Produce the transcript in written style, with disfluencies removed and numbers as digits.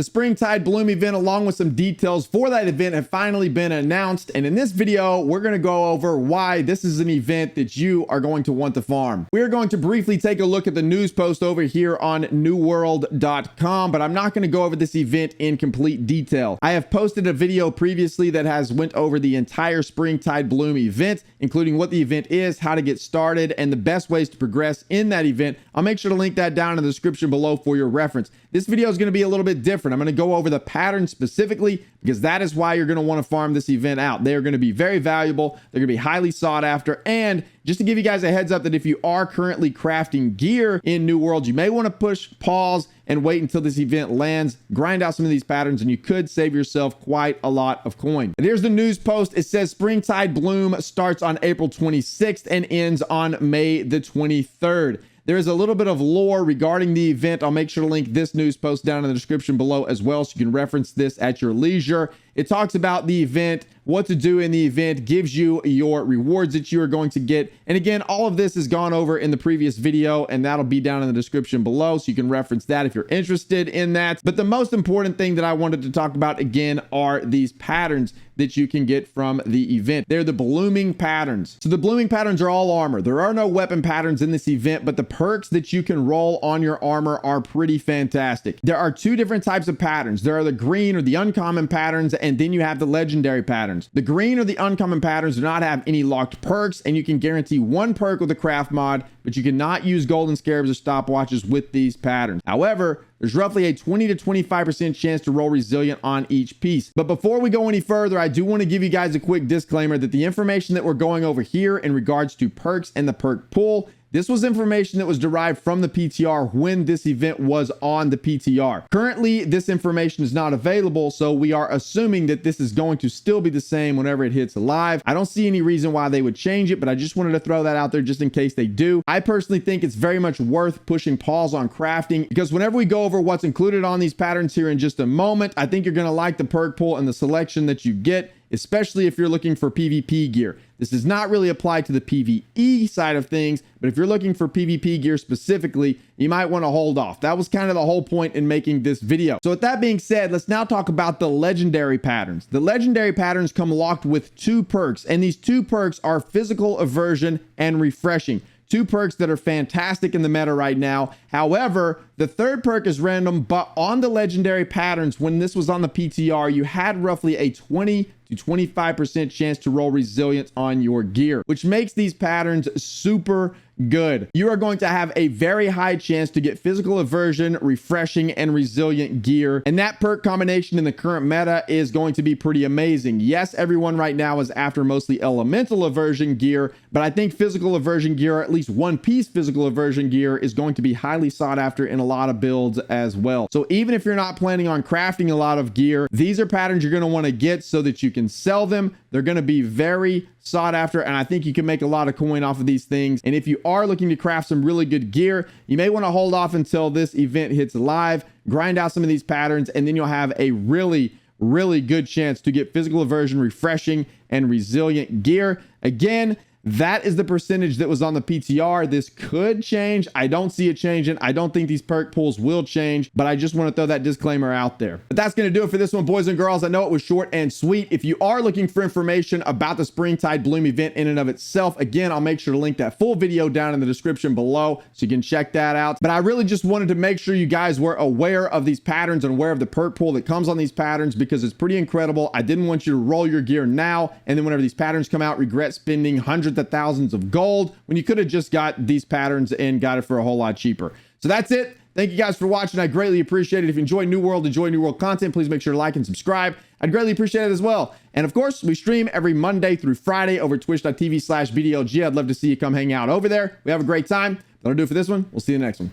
The Springtide Bloom event, along with some details for that event, have finally been announced. And in this video, we're going to go over why this is an event that you are going to want to farm. We're going to briefly take a look at the news post over here on newworld.com, but I'm not going to go over this event in complete detail. I have posted a video previously that has went over the entire Springtide Bloom event, including what the event is, how to get started, and the best ways to progress in that event. I'll make sure to link that down in the description below for your reference. This video is going to be a little bit different. I'm going to go over the pattern specifically because that is why you're going to want to farm this event out. They are going to be very valuable. They're going to be highly sought after. And just to give you guys a heads up that if you are currently crafting gear in New World, you may want to push pause and wait until this event lands, grind out some of these patterns, and you could save yourself quite a lot of coin. And here's the news post. It says Springtide Bloom starts on April 26th and ends on May the 23rd. There is a little bit of lore regarding the event. I'll make sure to link this news post down in the description below as well, so you can reference this at your leisure. It talks about the event, what to do in the event, gives you your rewards that you are going to get. And again, all of this is gone over in the previous video, and that'll be down in the description below, so you can reference that if you're interested in that. But the most important thing that I wanted to talk about again are these patterns that you can get from the event. They're the blooming patterns. So the blooming patterns are all armor. There are no weapon patterns in this event, but the perks that you can roll on your armor are pretty fantastic. There are two different types of patterns. There are the green or the uncommon patterns, and then you have the legendary patterns. The green or the uncommon patterns do not have any locked perks, and you can guarantee one perk with a craft mod, but you cannot use golden scarabs or stopwatches with these patterns. However, there's roughly a 20 to 25% chance to roll resilient on each piece. But before we go any further, I do want to give you guys a quick disclaimer that the information that we're going over here in regards to perks and the perk pool, this was information that was derived from the PTR when this event was on the PTR. Currently, this information is not available, so we are assuming that this is going to still be the same whenever it hits live. I don't see any reason why they would change it, but I just wanted to throw that out there just in case they do. I personally think it's very much worth pushing pause on crafting, because whenever we go over what's included on these patterns here in just a moment, I think you're going to like the perk pool and the selection that you get, especially if you're looking for PvP gear. This does not really apply to the PvE side of things, but if you're looking for PvP gear specifically, you might want to hold off. That was kind of the whole point in making this video. So with that being said, let's now talk about the legendary patterns. The legendary patterns come locked with two perks, and these two perks are physical aversion and refreshing. Two perks that are fantastic in the meta right now. However, the third perk is random, but on the legendary patterns, when this was on the PTR, you had roughly a 20 to 25% chance to roll resilience on your gear, which makes these patterns super good. You are going to have a very high chance to get physical aversion, refreshing, and resilient gear. And that perk combination in the current meta is going to be pretty amazing. Yes, everyone right now is after mostly elemental aversion gear, but I think physical aversion gear, or at least one piece physical aversion gear, is going to be highly sought after in a lot of builds as well. So even if you're not planning on crafting a lot of gear, these are patterns you're going to want to get so that you can sell them. They're going to be very sought after, and I think you can make a lot of coin off of these things. And if you are looking to craft some really good gear, you may want to hold off until this event hits live, grind out some of these patterns, and then you'll have a really good chance to get physical aversion, refreshing, and resilient gear. Again, that is the percentage that was on the PTR. This could change. I don't see it changing. I don't think these perk pools will change, but I just want to throw that disclaimer out there. But that's going to do it for this one, boys and girls. I know it was short and sweet. If you are looking for information about the Springtide Bloom event in and of itself, again, I'll make sure to link that full video down in the description below so you can check that out. But I really just wanted to make sure you guys were aware of these patterns and aware of the perk pool that comes on these patterns, because it's pretty incredible. I didn't want you to roll your gear now, and then whenever these patterns come out, regret spending hundreds of thousands of gold when you could have just got these patterns and got it for a whole lot cheaper. So that's it. Thank you guys for watching. I greatly appreciate it. If you enjoy New World content, please make sure to like and subscribe. I'd greatly appreciate it as well. And of course, we stream every Monday through Friday over twitch.tv/BDLG. I'd love to see you come hang out over there. We have a great time. That'll do it for this one. We'll see you in the next one.